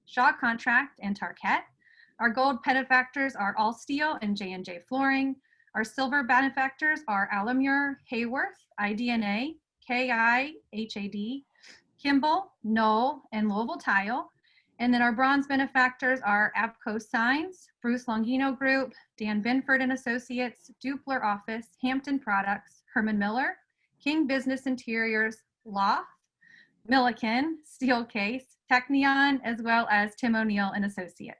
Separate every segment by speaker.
Speaker 1: Shaw Contract, and Tarkett. Our gold benefactors are All Steel and J&J Flooring. Our silver benefactors are Alamure, Hayworth, IDNA, KIHAD, Kimball, Knoll, and Louisville Tile. And then our bronze benefactors are Abco Signs, Bruce Longino Group, Dan Binford and Associates, Dupler Office, Hampton Products, Herman Miller, King Business Interiors, Loft, Milliken, Steelcase, Technion, as well as Tim O'Neill and Associates.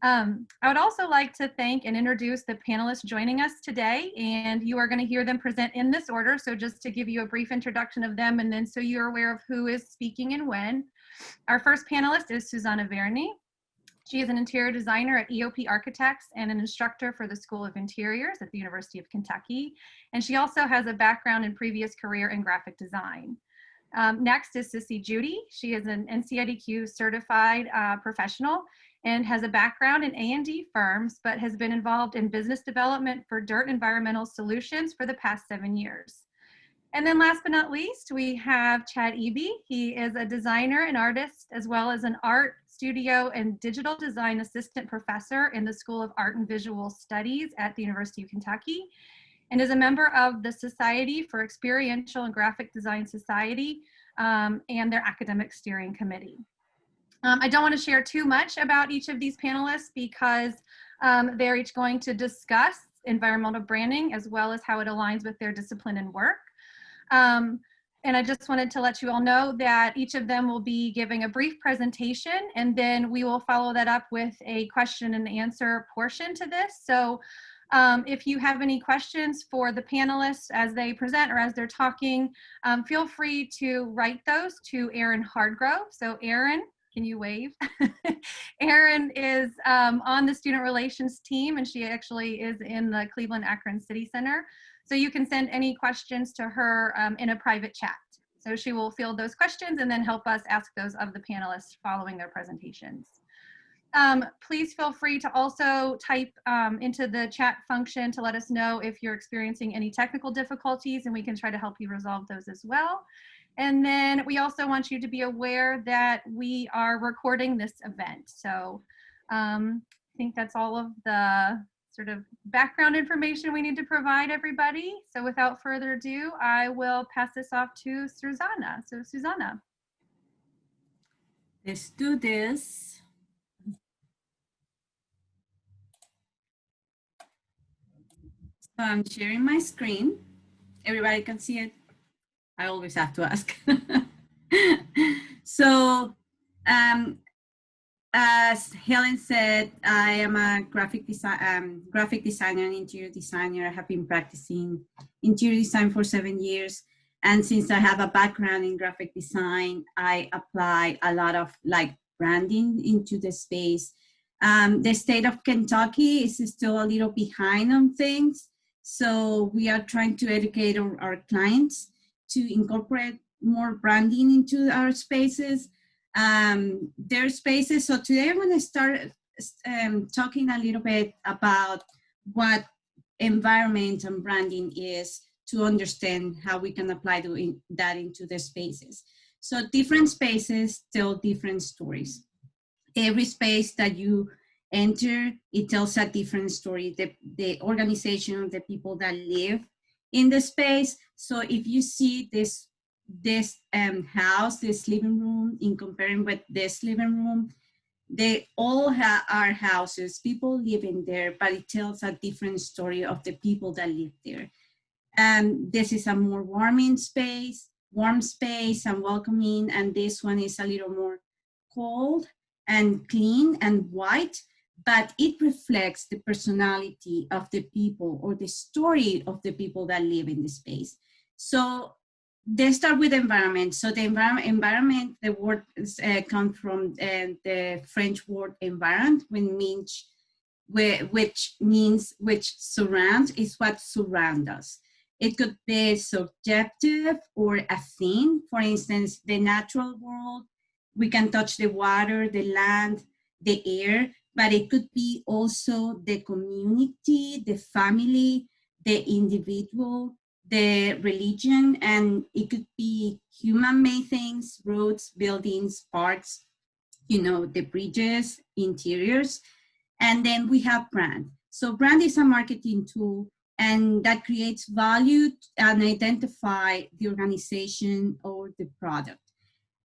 Speaker 1: I would also like to thank and introduce the panelists joining us today, and you are going to hear them present in this order. So just to give you a brief introduction of them, and then so you're aware of who is speaking and when. Our first panelist is Susanna Verny. She is an interior designer at EOP Architects and an instructor for the School of Interiors at the University of Kentucky. And she also has a background in previous career in graphic design. Next is Sissy Judy. She is an NCIDQ certified professional and has a background in A&D firms, but has been involved in business development for Dirt Environmental Solutions for the past 7 years. And then last but not least, we have Chad Eby. He is a designer and artist, as well as an art, studio, and digital design assistant professor in the School of Art and Visual Studies at the University of Kentucky, and is a member of the Society for Experiential and Graphic Design Society and their academic steering committee. I don't want to share too much about each of these panelists because they're each going to discuss environmental branding as well as how it aligns with their discipline and work. And I just wanted to let you all know that each of them will be giving a brief presentation, and then we will follow that up with a question and answer portion to this. So if you have any questions for the panelists as they present or as they're talking, feel free to write those to Erin Hardgrove. So Erin, can you wave? Erin is on the student relations team, and she actually is in the Cleveland Akron City Center. So you can send any questions to her in a private chat. So she will field those questions and then help us ask those of the panelists following their presentations. Please feel free to also type into the chat function to let us know if you're experiencing any technical difficulties, and we can try to help you resolve those as well. And then we also want you to be aware that we are recording this event. So I think that's all of the sort of background information we need to provide everybody. So without further ado, I will pass this off to Susanna. So Susanna.
Speaker 2: Let's do this. So I'm sharing my screen. Everybody can see it. I always have to ask. So, as Helen said, I am a graphic designer and interior designer. I have been practicing interior design for 7 years. And since I have a background in graphic design, I apply a lot of like branding into the space. The state of Kentucky is still a little behind on things. So we are trying to educate our clients to incorporate more branding into our spaces. Their spaces. So today I'm going to start talking a little bit about what environment and branding is to understand how we can apply that into the spaces. So different spaces tell different stories. Every space that you enter, it tells a different story. The organization, the people that live in the space. So if you see this house, this living room, in comparing with this living room, they all are houses, people live in there, but it tells a different story of the people that live there. And this is a more warm space and welcoming, and this one is a little more cold and clean and white, but it reflects the personality of the people or the story of the people that live in the space. So they start with environment. So the environment, the word comes from the French word environment, which surrounds, is what surrounds us. It could be subjective or a thing. For instance, the natural world, we can touch the water, the land, the air, but it could be also the community, the family, the individual, the religion, and it could be human-made things, roads, buildings, parks. the bridges, interiors, and then we have brand. So brand is a marketing tool, and that creates value and identify the organization or the product.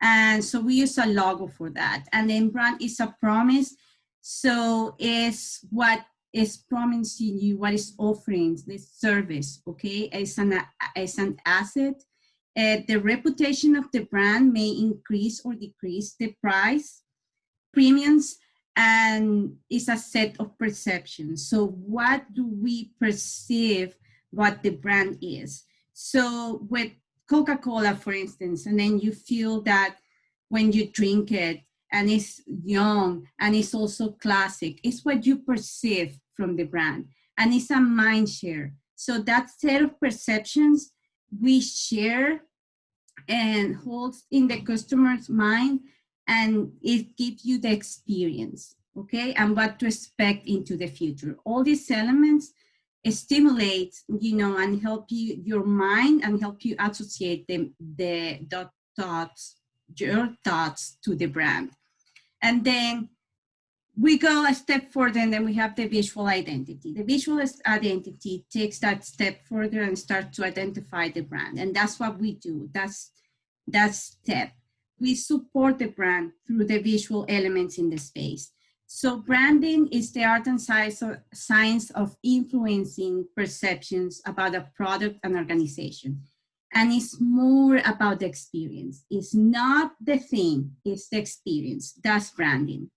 Speaker 2: And so we use a logo for that. And then brand is a promise. So it's what is promising you, what is offering this service, okay? It's an asset. The reputation of the brand may increase or decrease the price, premiums, and it's a set of perceptions. So what do we perceive what the brand is? So with Coca-Cola, for instance, and then you feel that when you drink it, and it's young, and it's also classic, it's what you perceive from the brand, and it's a mind share. So that set of perceptions we share and holds in the customer's mind, and it gives you the experience, okay, and what to expect into the future. All these elements stimulate, and help you, your mind, and help you associate your thoughts to the brand. And then we go a step further, and then we have the visual identity. The visual identity takes that step further and starts to identify the brand, and that's what we do. That's that step. We support the brand through the visual elements in the space. So branding is the art and science of influencing perceptions about a product and organization. And it's more about the experience. It's not the thing, it's the experience. That's branding.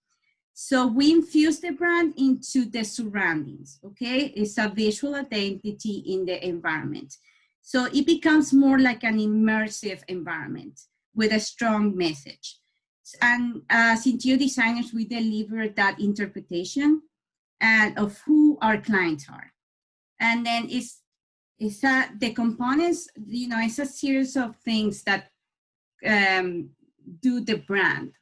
Speaker 2: So we infuse the brand into the surroundings, okay? It's a visual identity in the environment. So it becomes more like an immersive environment with a strong message. And as interior designers, we deliver that interpretation and of who our clients are. And then the components, it's a series of things that do the brand,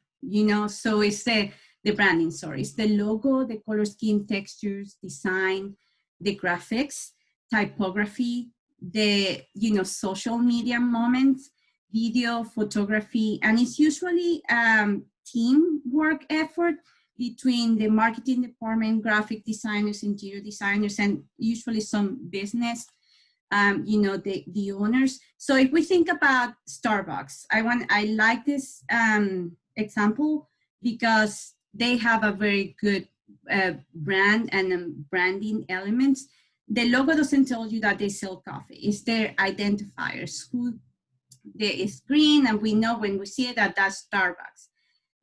Speaker 2: so it's the branding, it's the logo, the color scheme, textures, design, the graphics, typography, the social media moments, video, photography, and it's usually teamwork effort between the marketing department, graphic designers, interior designers, and usually some business, the owners. So if we think about Starbucks, I like this example because they have a very good brand and branding elements. The logo doesn't tell you that they sell coffee. It's their identifiers. It's green, and we know when we see it that that's Starbucks.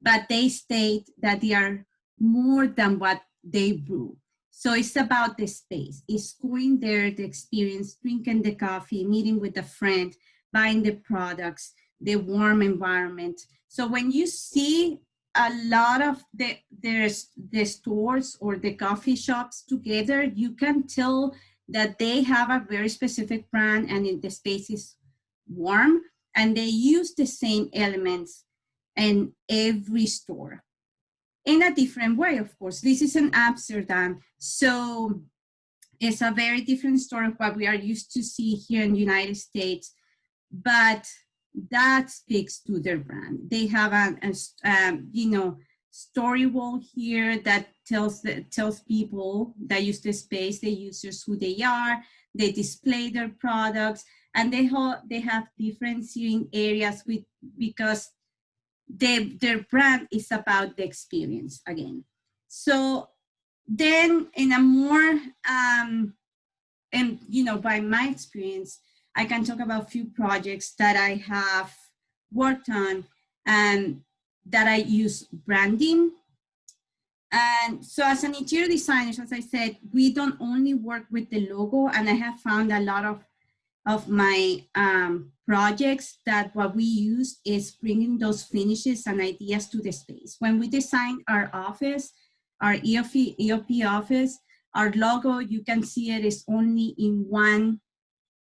Speaker 2: But they state that they are more than what they brew. So it's about the space. It's going there, the experience, drinking the coffee, meeting with a friend, buying the products, the warm environment. So when you see a lot of the stores or the coffee shops together, you can tell that they have a very specific brand, and the space is warm, and they use the same elements in every store in a different way. Of course, this is in Amsterdam, so it's a very different store of what we are used to see here in the United States, but that speaks to their brand. They have a story wall here that tells people that use the space, the users, who they are. They display their products, and they have different seating areas because their brand is about the experience again. So then, in a more by my experience, I can talk about a few projects that I have worked on and that I use branding. And so as an interior designer, as I said, we don't only work with the logo, and I have found a lot of my projects that what we use is bringing those finishes and ideas to the space. When we design our office, our EOP office, our logo, you can see it is only in one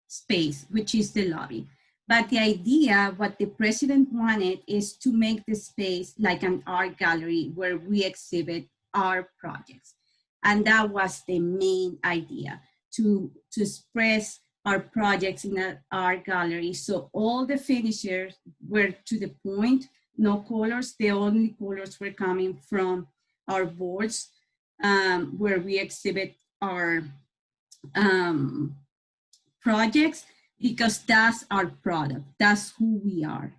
Speaker 2: space, which is the lobby. But the idea, what the president wanted, is to make the space like an art gallery where we exhibit our projects. And that was the main idea, to express our projects in an art gallery. So all the finishers were to the point, no colors. The only colors were coming from our boards, where we exhibit our projects, because that's our product. That's who we are,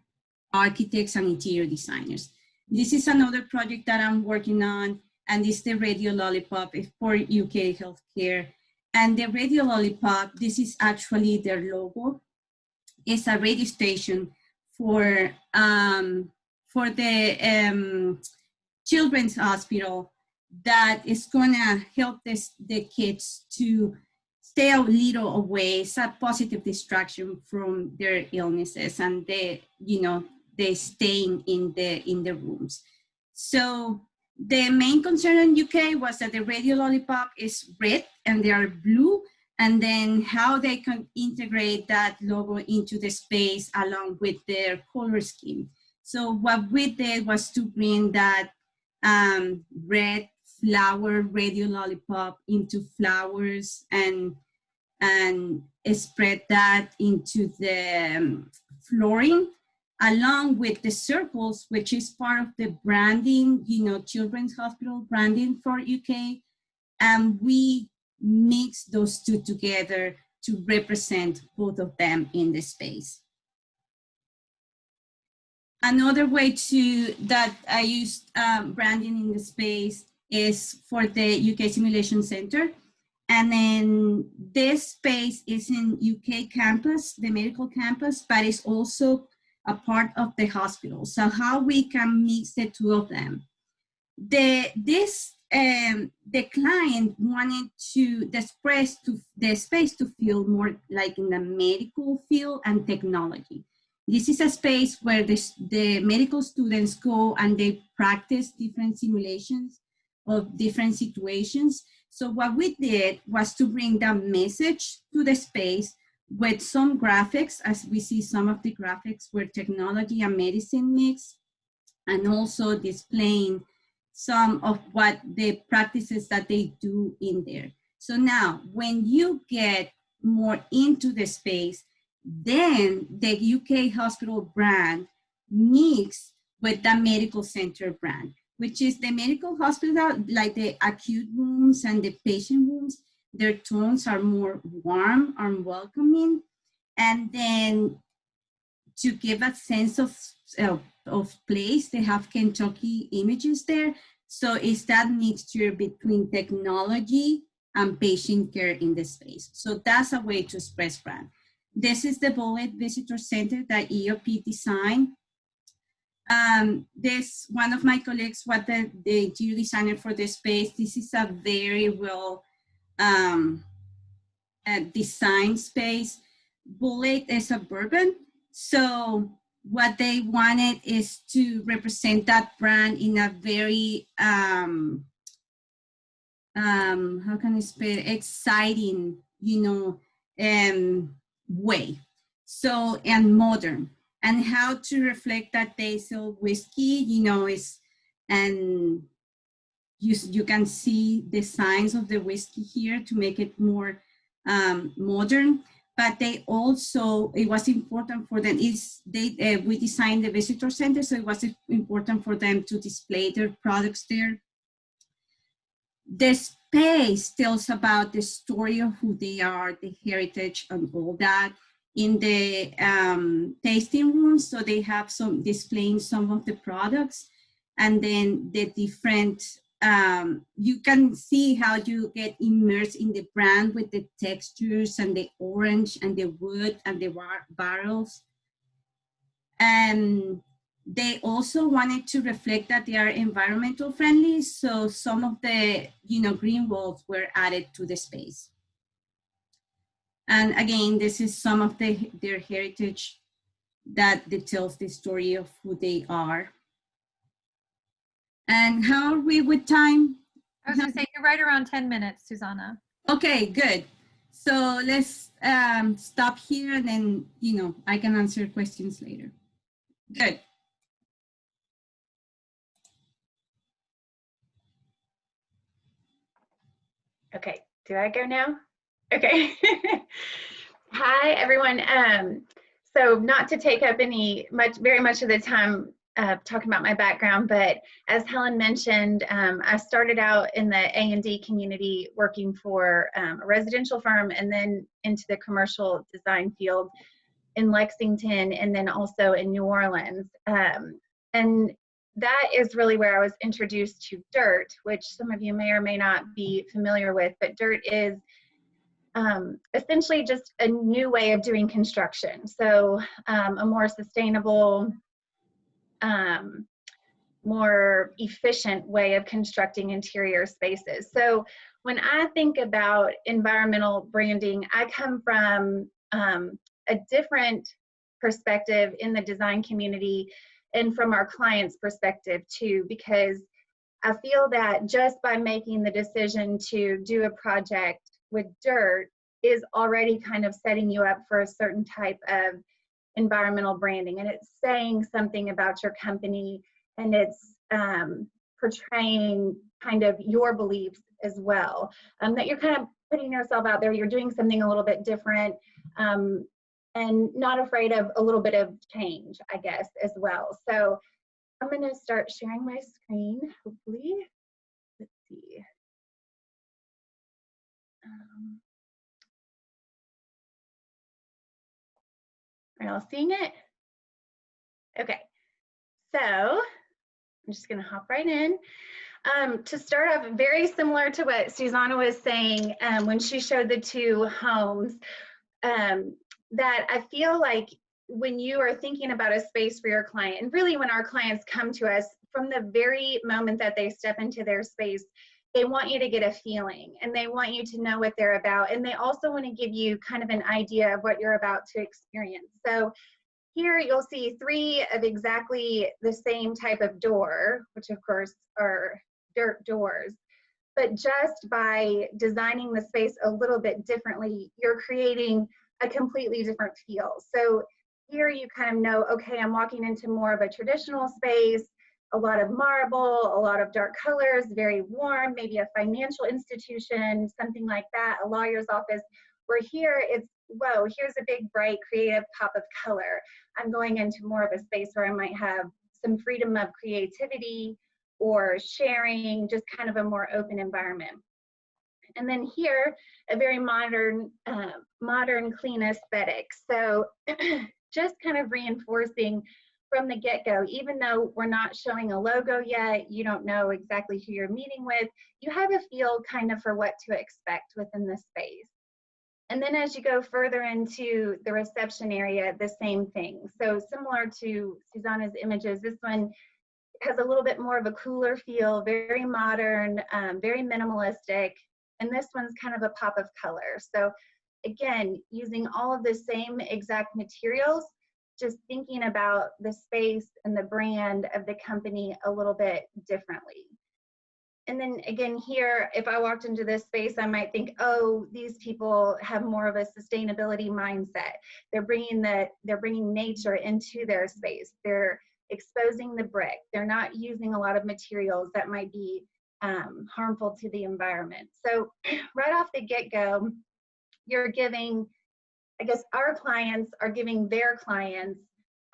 Speaker 2: architects and interior designers. This is another project that I'm working on, and it's the Radio Lollipop for UK Healthcare. And the Radio Lollipop, this is actually their logo. It's a radio station for the Children's Hospital that is gonna help the kids to stay a little away. It's a positive distraction from their illnesses, and they staying in the rooms. So the main concern in UK was that the Radio Lollipop is red and they are blue, and then how they can integrate that logo into the space along with their color scheme. So what we did was to bring that red flower Radio Lollipop into flowers and spread that into the flooring, along with the circles, which is part of the branding, Children's Hospital branding for UK. And we mix those two together to represent both of them in the space. Another way that I used branding in the space is for the UK Simulation Center. And then this space is in UK campus, the medical campus, but it's also a part of the hospital. So how we can mix the two of them. The client wanted the space to feel more like in the medical field and technology. This is a space where the medical students go and they practice different simulations of different situations. So what we did was to bring that message to the space with some graphics, as we see some of the graphics where technology and medicine mix, and also displaying some of what the practices that they do in there. So now, when you get more into the space, then the UK hospital brand mix with the medical center brand, which is the medical hospital, like the acute rooms and the patient rooms. Their tones are more warm and welcoming. And then to give a sense of place, they have Kentucky images there. So it's that mixture between technology and patient care in the space. So that's a way to express brand. This is the Bullet Visitor Center that EOP designed. This, one of my colleagues was the interior designer for the space. This is a very well designed space. Bullet is a bourbon. So what they wanted is to represent that brand in a very, how can I say, exciting, way. So, and modern. And how to reflect that they sell whiskey, and you can see the signs of the whiskey here to make it more modern. But they also, it was important for them, we designed the visitor center, so it was important for them to display their products there. The space tells about the story of who they are, the heritage and all that. In the tasting rooms, so they have some displaying some of the products, and then the different, you can see how you get immersed in the brand with the textures and the orange and the wood and the barrels. And they also wanted to reflect that they are environmental friendly, so some of the green walls were added to the space. And again, this is some of their heritage that tells the story of who they are. And how are we with time?
Speaker 1: I was going to say, you're right around 10 minutes, Susanna.
Speaker 2: Okay, good. So let's stop here, and then, I can answer questions later. Good.
Speaker 3: Okay, do I go now? Okay. Hi, everyone. So not to take up very much of the time talking about my background, but as Helen mentioned, I started out in the A&D community working for a residential firm and then into the commercial design field in Lexington and then also in New Orleans. And that is really where I was introduced to dirt, which some of you may or may not be familiar with, but dirt is essentially just a new way of doing construction. So a more sustainable, more efficient way of constructing interior spaces. So when I think about environmental branding, I come from a different perspective in the design community and from our clients' perspective too, because I feel that just by making the decision to do a project with dirt is already kind of setting you up for a certain type of environmental branding, and it's saying something about your company, and it's portraying kind of your beliefs as well, that you're kind of putting yourself out there, you're doing something a little bit different, and not afraid of a little bit of change, I guess, as well. So I'm going to start sharing my screen, hopefully. Let's see. Are y'all seeing it? Okay, so I'm just going to hop right in. To start off, very similar to what Susanna was saying when she showed the two homes, that I feel like when you are thinking about a space for your client, and really when our clients come to us, from the very moment that they step into their space, they want you to get a feeling and they want you to know what they're about. And they also want to give you kind of an idea of what you're about to experience. So here you'll see 3 of exactly the same type of door, which of course are dirt doors. But just by designing the space a little bit differently, you're creating a completely different feel. So here you kind of know, okay, I'm walking into more of a traditional space, a lot of marble, a lot of dark colors, very warm, maybe a financial institution, something like that, a lawyer's office, where here it's, whoa, here's a big, bright, creative pop of color. I'm going into more of a space where I might have some freedom of creativity or sharing, just kind of a more open environment. And then here, a very modern, clean aesthetic. So just kind of reinforcing from the get-go, even though we're not showing a logo yet, you don't know exactly who you're meeting with, you have a feel kind of for what to expect within the space. And then as you go further into the reception area, the same thing. So similar to Susanna's images, this one has a little bit more of a cooler feel, very modern, very minimalistic. And this one's kind of a pop of color. So again, using all of the same exact materials, just thinking about the space and the brand of the company a little bit differently. And then again here, if I walked into this space, I might think, oh, these people have more of a sustainability mindset. They're bringing nature into their space. They're exposing the brick. They're not using a lot of materials that might be harmful to the environment. So right off the get-go, you're giving, I guess our clients are giving their clients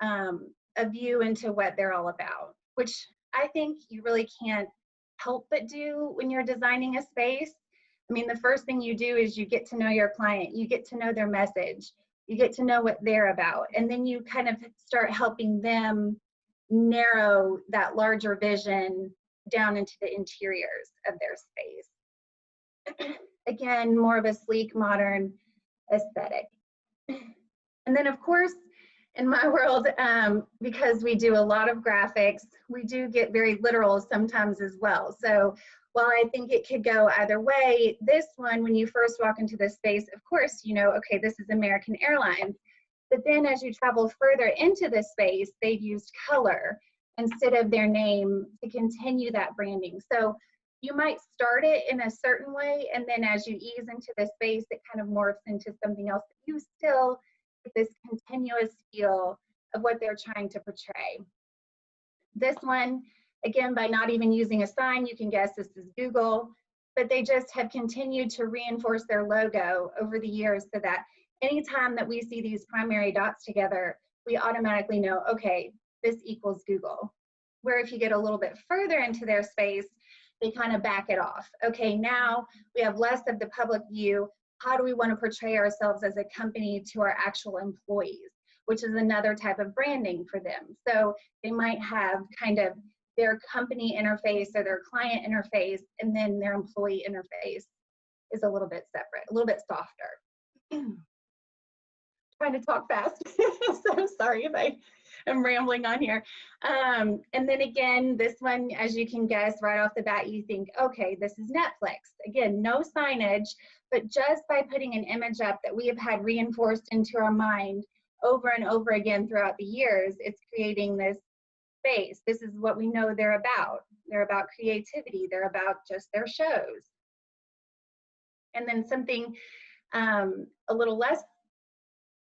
Speaker 3: a view into what they're all about, which I think you really can't help but do when you're designing a space. I mean, the first thing you do is you get to know your client, you get to know their message, you get to know what they're about, and then you kind of start helping them narrow that larger vision down into the interiors of their space. Again, more of a sleek, modern aesthetic. And then of course, in my world, because we do a lot of graphics, we do get very literal sometimes as well. So while I think it could go either way, this one, when you first walk into this space, of course, you know, okay, this is American Airlines. But then as you travel further into this space, they've used color instead of their name to continue that branding. So you might start it in a certain way, and then as you ease into the space, it kind of morphs into something else. You still get this continuous feel of what they're trying to portray. This one, again, by not even using a sign, you can guess this is Google, but they just have continued to reinforce their logo over the years so that anytime that we see these primary dots together, we automatically know, okay, this equals Google. Where if you get a little bit further into their space, they kind of back it off. Okay, now we have less of the public view. How do we want to portray ourselves as a company to our actual employees, which is another type of branding for them. So they might have kind of their company interface or their client interface, and then their employee interface is a little bit separate, a little bit softer. Trying to talk fast, so sorry if I am rambling on here. And then again, this one, as you can guess right off the bat, you think, okay, this is Netflix. Again, no signage, but just by putting an image up that we have had reinforced into our mind over and over again throughout the years, it's creating this space. This is what we know they're about. They're about creativity. They're about just their shows. And then something a little less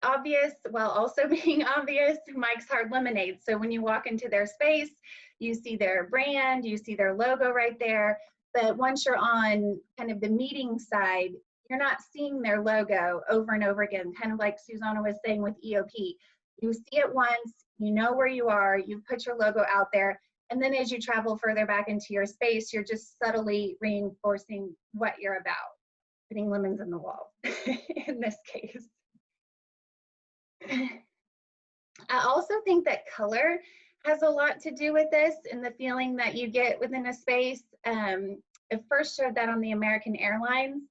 Speaker 3: obvious, while also being obvious, Mike's Hard Lemonade. So when you walk into their space, you see their brand, you see their logo right there. But once you're on kind of the meeting side, you're not seeing their logo over and over again, kind of like Susanna was saying with EOP. You see it once, you know where you are, you've put your logo out there, and then as you travel further back into your space, you're just subtly reinforcing what you're about, putting lemons in the wall in this case. I also think that color has a lot to do with this and the feeling that you get within a space. I first showed that on the American Airlines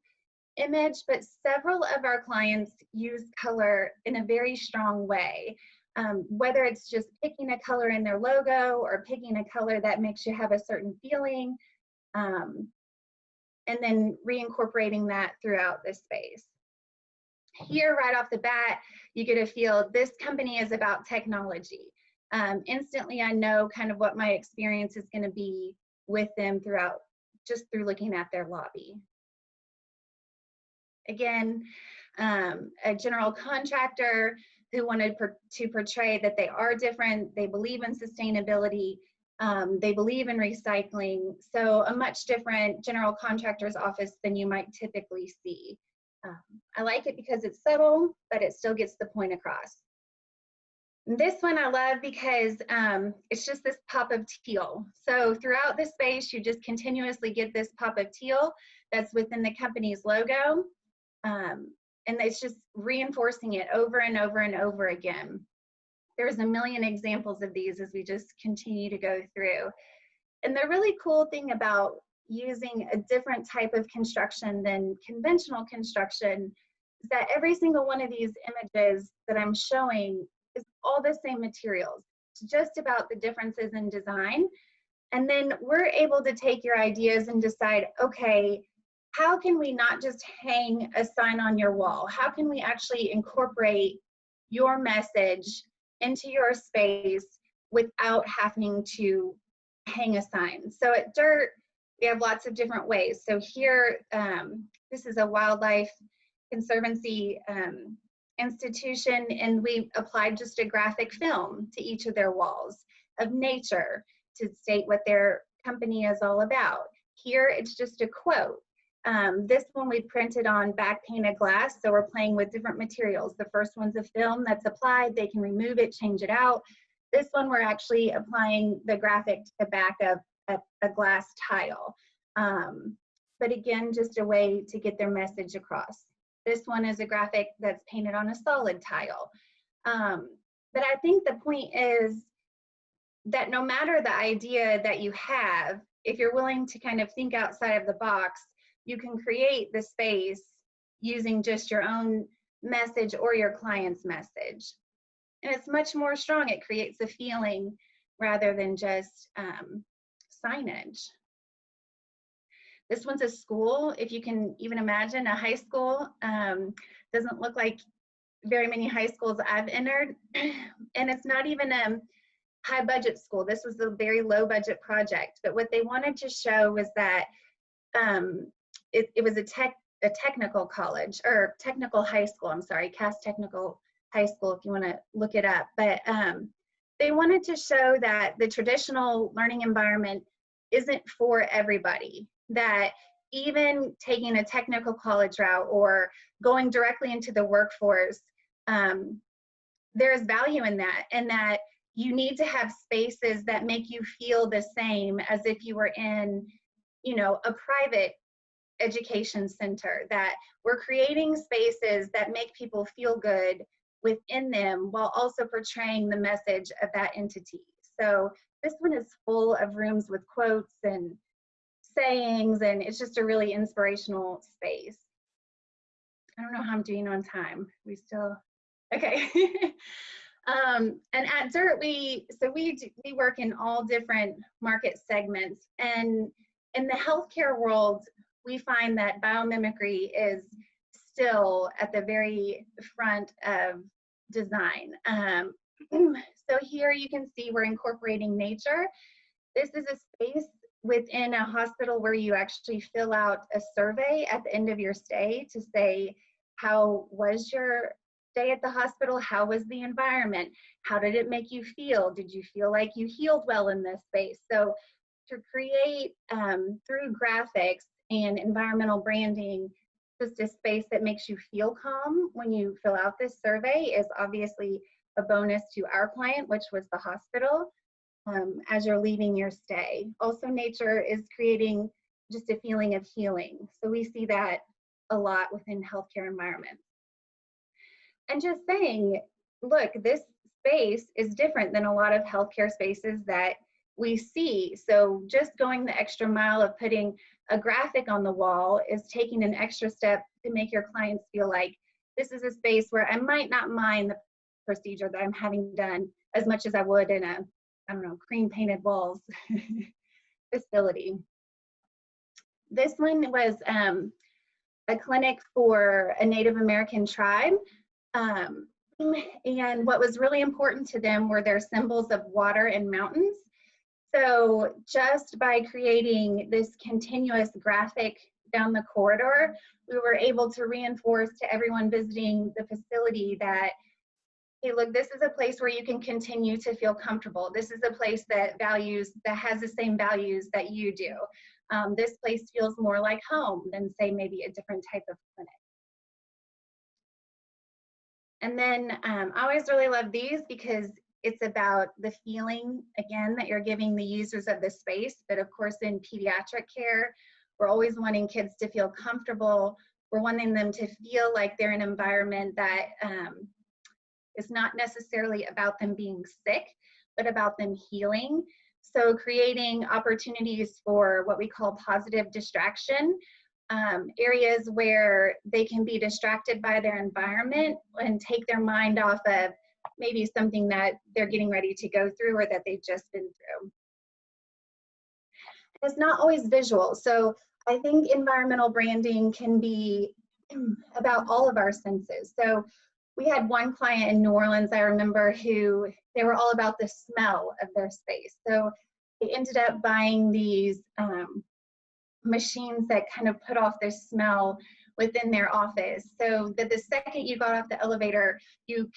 Speaker 3: image, but several of our clients use color in a very strong way. Whether it's just picking a color in their logo or picking a color that makes you have a certain feeling, and then reincorporating that throughout the space. Here, right off the bat, you get a feel this company is about technology. Instantly, I know kind of what my experience is going to be with them throughout, just through looking at their lobby. Again, a general contractor who wanted to portray that they are different, they believe in sustainability, they believe in recycling, so a much different general contractor's office than you might typically see. I like it because it's subtle, but it still gets the point across. This one I love because it's just this pop of teal. So throughout the space, you just continuously get this pop of teal that's within the company's logo. And it's just reinforcing it over and over and over again. There's a million examples of these as we just continue to go through. And the really cool thing about using a different type of construction than conventional construction is that every single one of these images that I'm showing is all the same materials. It's just about the differences in design. And then we're able to take your ideas and decide, okay, how can we not just hang a sign on your wall? How can we actually incorporate your message into your space without having to hang a sign? So at DIRT, we have lots of different ways. So here, this is a wildlife conservancy institution, and we applied just a graphic film to each of their walls of nature to state what their company is all about. Here, it's just a quote. This one we printed on back painted glass, so we're playing with different materials. The first one's a film that's applied, they can remove it, change it out. This one we're actually applying the graphic to the back of a glass tile. But again, just a way to get their message across. This one is a graphic that's painted on a solid tile. But I think the point is that no matter the idea that you have, if you're willing to kind of think outside of the box, you can create the space using just your own message or your client's message. And it's much more strong. It creates a feeling rather than just signage. This one's a school. If you can even imagine a high school, doesn't look like very many high schools I've entered. And it's not even a high budget school. This was a very low budget project. But what they wanted to show was that it was a technical college, or technical high school, I'm sorry, Cass Technical High School if you want to look it up. But they wanted to show that the traditional learning environment isn't for everybody, that even taking a technical college route or going directly into the workforce, there's value in that, and that you need to have spaces that make you feel the same as if you were in, you know, a private education center, that we're creating spaces that make people feel good within them while also portraying the message of that entity. So this one is full of rooms with quotes and sayings, and it's just a really inspirational space. I don't know how I'm doing on time. We still, okay. And at DIRT, we work in all different market segments, and in the healthcare world, we find that biomimicry is still at the very front of design. So here you can see we're incorporating nature. This is a space within a hospital where you actually fill out a survey at the end of your stay to say, how was your stay at the hospital? How was the environment? How did it make you feel? Did you feel like you healed well in this space? So to create through graphics and environmental branding, just a space that makes you feel calm when you fill out this survey is obviously a bonus to our client, which was the hospital, as you're leaving your stay. Also, nature is creating just a feeling of healing. So we see that a lot within healthcare environments. And just saying, look, this space is different than a lot of healthcare spaces that we see. So just going the extra mile of putting a graphic on the wall is taking an extra step to make your clients feel like this is a space where I might not mind the procedure that I'm having done as much as I would in a, I don't know, cream painted walls facility. This one was a clinic for a Native American tribe. And what was really important to them were their symbols of water and mountains. So just by creating this continuous graphic down the corridor, we were able to reinforce to everyone visiting the facility that, hey, look, this is a place where you can continue to feel comfortable. This is a place that has the same values that you do. This place feels more like home than, say, maybe a different type of clinic. And then I always really love these because it's about the feeling, again, that you're giving the users of the space. But of course, in pediatric care, we're always wanting kids to feel comfortable. We're wanting them to feel like they're in an environment that is not necessarily about them being sick, but about them healing. So creating opportunities for what we call positive distraction, areas where they can be distracted by their environment and take their mind off of maybe something that they're getting ready to go through or that they've just been through. It's not always visual. So I think environmental branding can be about all of our senses. So we had one client in New Orleans, I remember, who they were all about the smell of their space. So they ended up buying these machines that kind of put off this smell within their office, so that the second you got off the elevator, you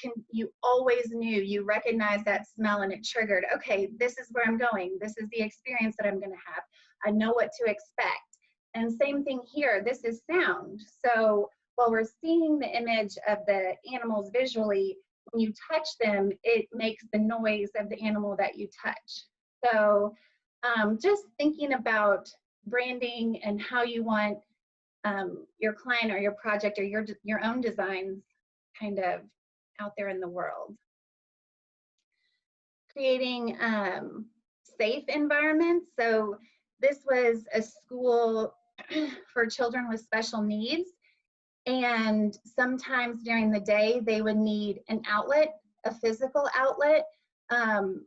Speaker 3: always knew, you recognized that smell, and it triggered, okay, this is where I'm going. This is the experience that I'm going to have. I know what to expect. And same thing here. This is sound. So while we're seeing the image of the animals visually, when you touch them, it makes the noise of the animal that you touch. So just thinking about branding and how you want your client or your project or your own designs kind of out there in the world. Creating safe environments. So this was a school for children with special needs, and sometimes during the day they would need an outlet, a physical outlet.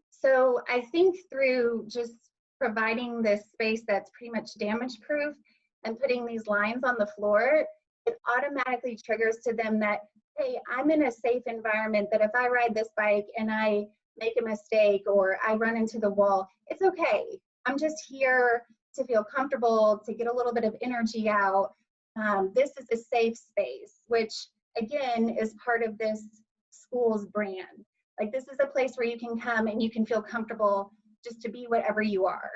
Speaker 3: So I think through just providing this space that's pretty much damage proof and putting these lines on the floor, it automatically triggers to them that, hey, I'm in a safe environment, that if I ride this bike and I make a mistake or I run into the wall, it's okay. I'm just here to feel comfortable, to get a little bit of energy out. This is a safe space, which again is part of this school's brand. Like, this is a place where you can come and you can feel comfortable just to be whatever you are.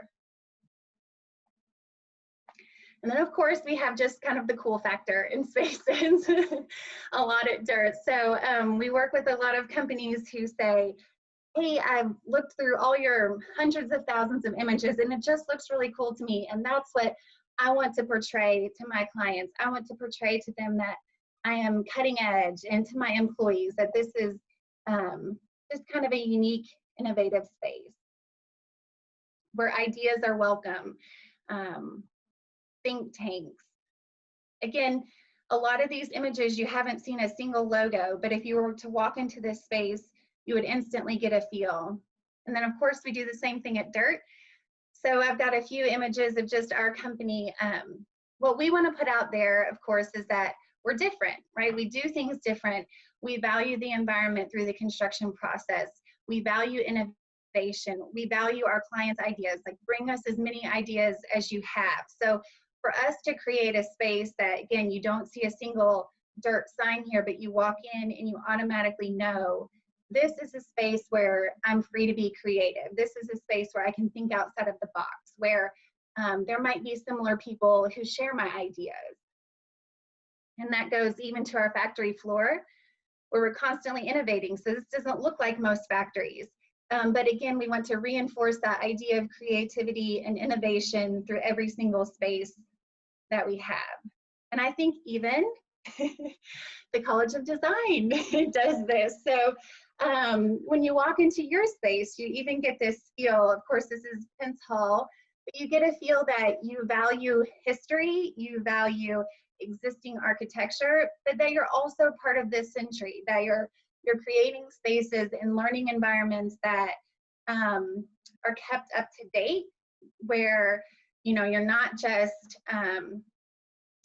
Speaker 3: And then of course we have just kind of the cool factor in spaces, a lot at DIRT. So we work with a lot of companies who say, hey, I've looked through all your hundreds of thousands of images and it just looks really cool to me. And that's what I want to portray to my clients. I want to portray to them that I am cutting edge, and to my employees that this is just kind of a unique, innovative space where ideas are welcome. Think tanks. Again, a lot of these images, you haven't seen a single logo, but if you were to walk into this space, you would instantly get a feel. And then of course we do the same thing at DIRT. So I've got a few images of just our company. What we want to put out there, of course, is that we're different, right? We do things different. We value the environment through the construction process. We value innovation. We value our clients' ideas. Like, bring us as many ideas as you have. So for us to create a space that, again, you don't see a single DIRT sign here, but you walk in and you automatically know this is a space where I'm free to be creative. This is a space where I can think outside of the box, where there might be similar people who share my ideas. And that goes even to our factory floor, where we're constantly innovating. So this doesn't look like most factories. But again, we want to reinforce that idea of creativity and innovation through every single space that we have. And I think even the College of Design does this. So when you walk into your space, you even get this feel. Of course, this is Pence Hall, but you get a feel that you value history, you value existing architecture, but that you're also part of this century, that you're creating spaces and learning environments that are kept up to date, where, you know, you're not just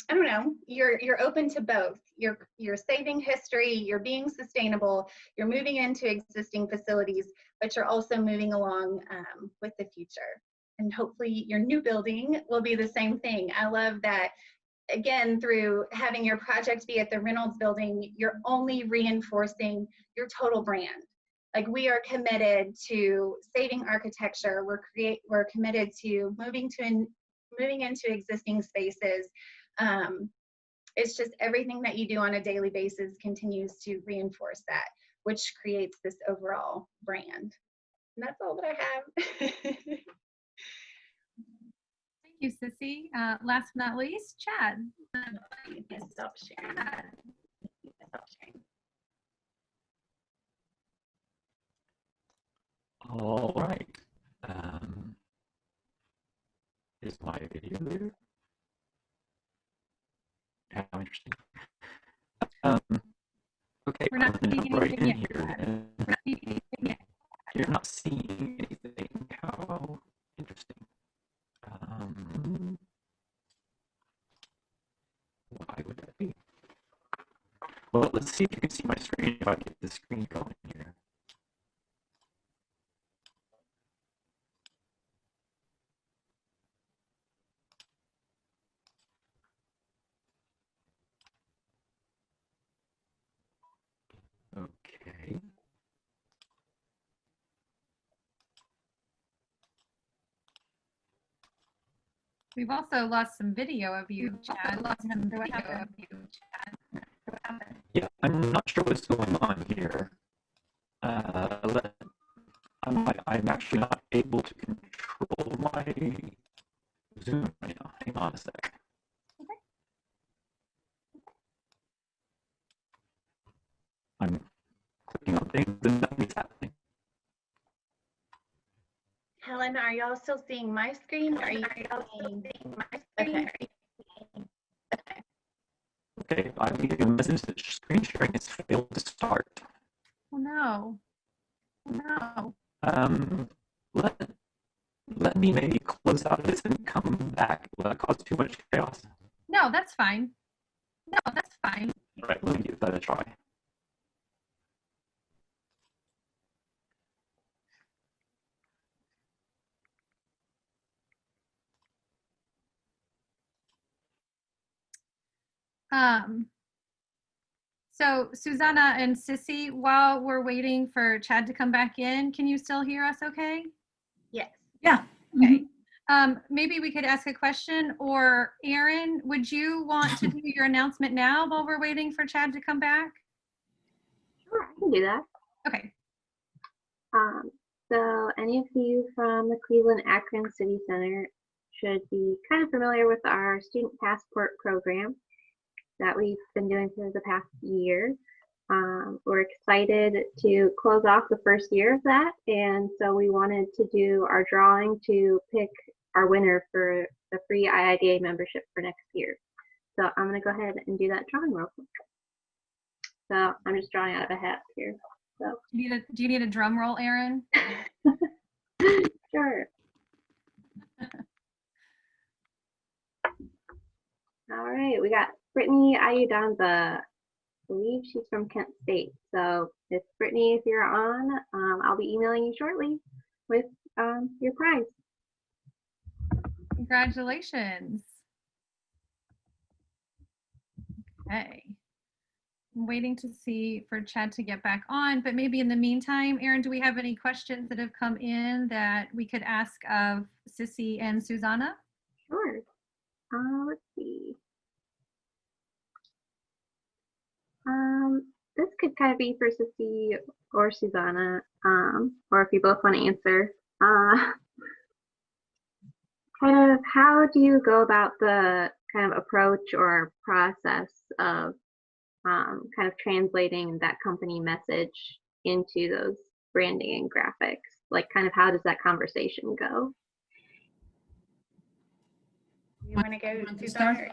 Speaker 3: I don't know, you're open to both. You're saving history, you're being sustainable, you're moving into existing facilities, but you're also moving along with the future. And hopefully your new building will be the same thing. I love that, again, through having your project be at the Reynolds building, you're only reinforcing your total brand. Like, we are committed to saving architecture. We're committed to moving into existing spaces. It's just everything that you do on a daily basis continues to reinforce that, which creates this overall brand. And that's all that I have.
Speaker 1: Thank you, Sissy. Last but not least, Chad.
Speaker 3: Stop sharing. Stop sharing.
Speaker 4: All right. Is my video there? How interesting. Okay,
Speaker 1: We're not
Speaker 4: I'm gonna
Speaker 1: seeing
Speaker 4: jump right
Speaker 1: anything
Speaker 4: in
Speaker 1: yet.
Speaker 4: here. And
Speaker 1: We're not seeing anything yet.
Speaker 4: you're not seeing anything. How interesting. Why would that be? Well, let's see if you can see my screen, if I get the screen going here. Okay.
Speaker 1: We've also lost some video of you, Chad. Lost some video of you, Chad. What happened?
Speaker 4: Yeah, I'm not sure what's going on here. I'm actually not able to control my Zoom right now. Hang on a sec.
Speaker 1: Okay.
Speaker 4: I'm clicking on things and nothing's happening.
Speaker 3: Helen, are y'all still seeing my screen? Are you seeing my screen? Okay.
Speaker 4: Okay, I'm getting a message that screen sharing has failed to start.
Speaker 1: Oh no. Oh no.
Speaker 4: Let me maybe close out of this and come back. Will that cause too much chaos?
Speaker 1: No, that's fine. No, that's fine.
Speaker 4: All right, let me give that a try.
Speaker 1: So Susanna and Sissy, while we're waiting for Chad to come back in, can you still hear us okay?
Speaker 3: Yes.
Speaker 2: Yeah.
Speaker 1: Okay. Maybe we could ask a question, or Erin, would you want to do your announcement now while we're waiting for Chad to come back?
Speaker 5: Sure, I can do that.
Speaker 1: Okay.
Speaker 5: So any of you from the Cleveland Akron City Center should be kind of familiar with our student passport program that we've been doing for the past year. We're excited to close off the first year of that, and so we wanted to do our drawing to pick our winner for the free IIDA membership for next year. So I'm going to go ahead and do that drawing real quick. So I'm just drawing out of a hat here. So
Speaker 1: Do you need a drum roll, Erin?
Speaker 5: sure. All right, we got Brittany Ayudanza. I believe she's from Kent State. So if Brittany, if you're on, I'll be emailing you shortly with your prize.
Speaker 1: Congratulations. Okay. I'm waiting to see for Chad to get back on, but maybe in the meantime, Erin, do we have any questions that have come in that we could ask of Sissy and Susanna?
Speaker 5: Sure. Let's see. This could kind of be for Sissy or Susanna, or if you both want to answer. Kind of how do you go about the kind of approach or process of kind of translating that company message into those branding and graphics? Like kind of how does that conversation go?
Speaker 3: You want to go,
Speaker 2: Want to
Speaker 3: Susanna?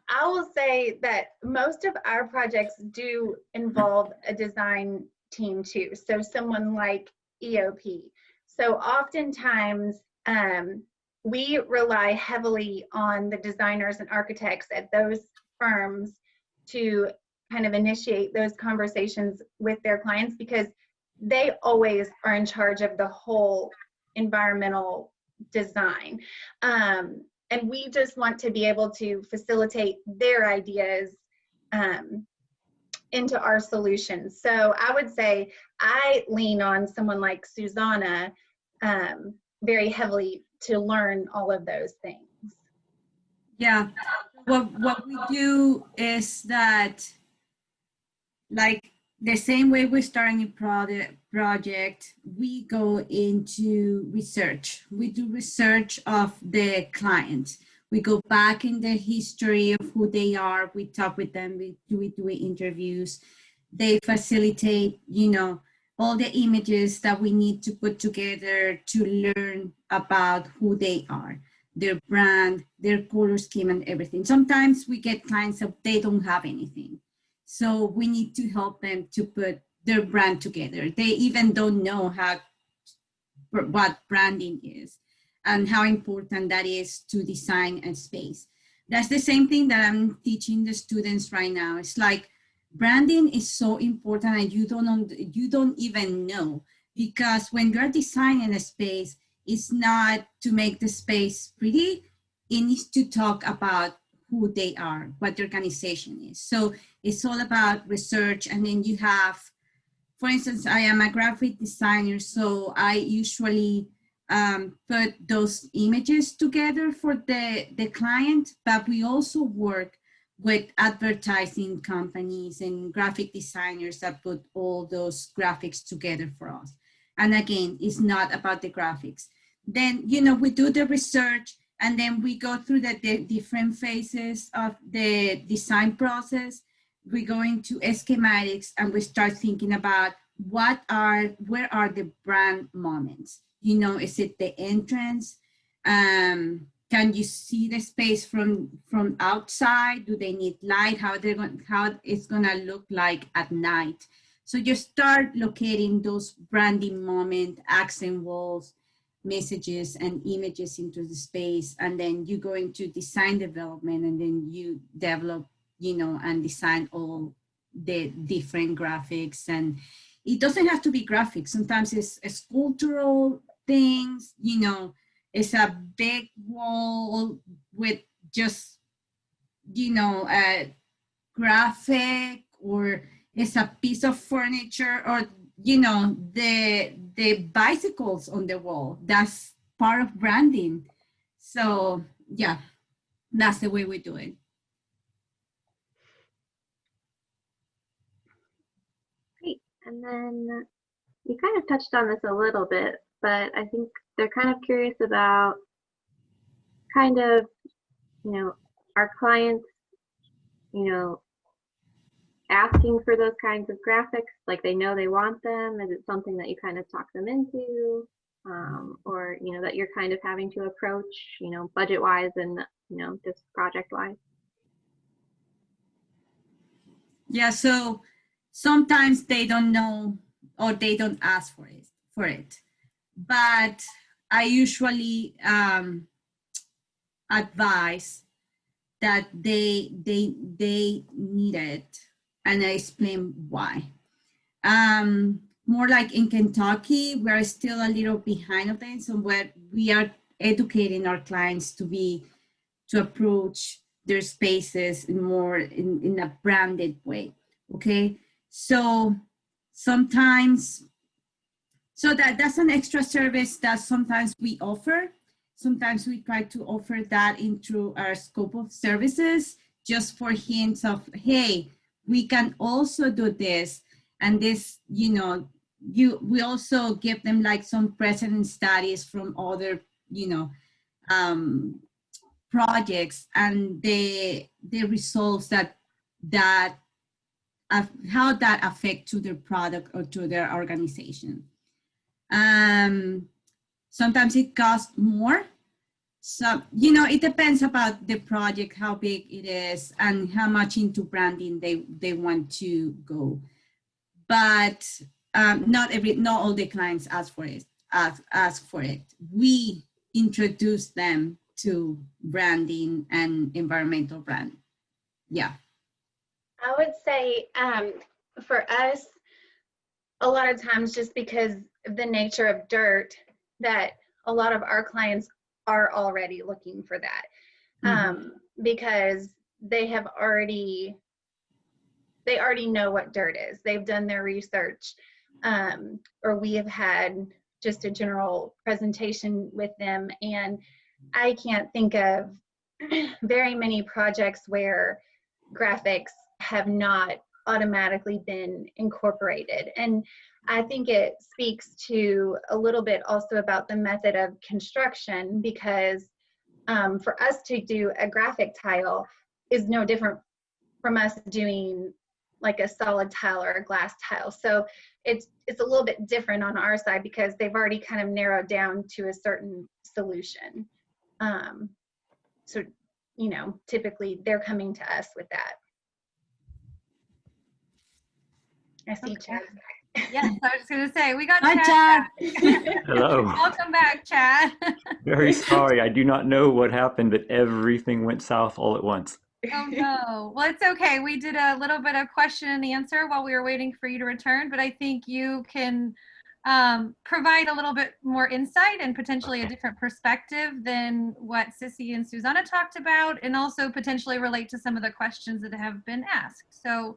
Speaker 3: I will say that most of our projects do involve a design team too. So someone like EOP. So oftentimes we rely heavily on the designers and architects at those firms to kind of initiate those conversations with their clients, because they always are in charge of the whole environmental design. And we just want to be able to facilitate their ideas into our solutions. So I would say I lean on someone like Susanna very heavily to learn all of those things.
Speaker 2: Yeah, what we do is that, like the same way we start a new project, we go into research. We do research of the client. We go back in the history of who they are. We talk with them. We do interviews. They facilitate, you know, all the images that we need to put together to learn about who they are, their brand, their color scheme, and everything. Sometimes we get clients that they don't have anything. So we need to help them to put their brand together. They even don't know what branding is and how important that is to design a space. That's the same thing that I'm teaching the students right now. It's like branding is so important and you don't even know, because when you're designing a space, it's not to make the space pretty. It needs to talk about who they are, what the organization is. So it's all about research. And then you have, for instance, I am a graphic designer, so I usually put those images together for the client, but we also work with advertising companies and graphic designers that put all those graphics together for us. And again, it's not about the graphics. Then, you know, we do the research, and then we go through the different phases of the design process. We go into schematics and we start thinking about where are the brand moments? You know, is it the entrance? Can you see the space from outside? Do they need light? How it's gonna look like at night? So you start locating those branding moment, accent walls, messages and images into the space, and then you go into design development, and then you develop, you know, and design all the different graphics. And it doesn't have to be graphics. Sometimes it's sculptural things, you know, it's a big wall with just, you know, a graphic, or it's a piece of furniture, or, you know, the bicycles on the wall. That's part of branding. So yeah, that's the way we do it.
Speaker 3: All right,
Speaker 5: And then you kind of touched on this a little bit, but I think they're kind of curious about kind of, our clients, asking for those kinds of graphics, like they know they want them. Is it something that you kind of talk them into? Or, that you're kind of having to approach, budget-wise and, just project-wise?
Speaker 2: Yeah, so sometimes they don't know or they don't ask for it. But I usually advise that they need it, and I explain why. More like in Kentucky, we're still a little behind of them, so we are educating our clients to approach their spaces more in a branded way. Okay, so sometimes, that's an extra service that sometimes we offer. Sometimes we try to offer that into our scope of services, just for hints of, hey, we can also do this. And this, we also give them like some precedent studies from other, projects and the results that how that affect to their product or to their organization. Sometimes it costs more. So, it depends about the project, how big it is, and how much into branding they want to go. But not all the clients ask for it. We introduce them to branding and environmental brand. Yeah.
Speaker 3: I would say for us, a lot of times, just because of the nature of dirt, that a lot of our clients are already looking for that, because they already know what dirt is. They've done their research, or we have had just a general presentation with them, and I can't think of very many projects where graphics have not automatically been incorporated. And I think it speaks to a little bit also about the method of construction, because for us to do a graphic tile is no different from us doing like a solid tile or a glass tile. So it's a little bit different on our side because they've already kind of narrowed down to a certain solution. So, typically they're coming to us with that. I see Chad.
Speaker 1: Yes, I was just going to say, we got
Speaker 2: Hi,
Speaker 1: Chad.
Speaker 2: Chad.
Speaker 4: Hello.
Speaker 1: Welcome back, Chad.
Speaker 4: Very sorry. I do not know what happened, but everything went south all at once.
Speaker 1: Oh no. Well, it's okay. We did a little bit of question and answer while we were waiting for you to return, but I think you can provide a little bit more insight and potentially a different perspective than what Sissy and Susanna talked about, and also potentially relate to some of the questions that have been asked. So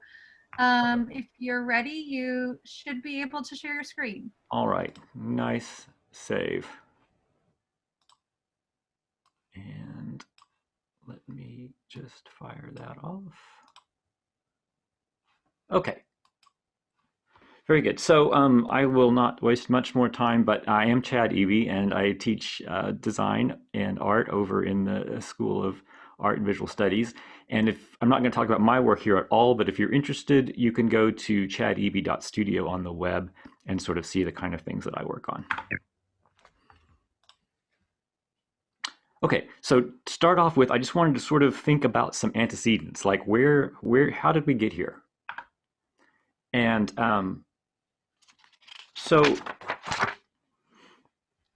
Speaker 1: if you're ready, you should be able to share your screen.
Speaker 4: All right. Nice save. And let me just fire that off. Okay. Very good. So I will not waste much more time, but I am Chad Eby, and I teach design and art over in the School of Art and Visual Studies. And I'm not going to talk about my work here at all, but if you're interested, you can go to chadeby.studio on the web and sort of see the kind of things that I work on. Okay, so to start off with, I just wanted to sort of think about some antecedents, like how did we get here? And so,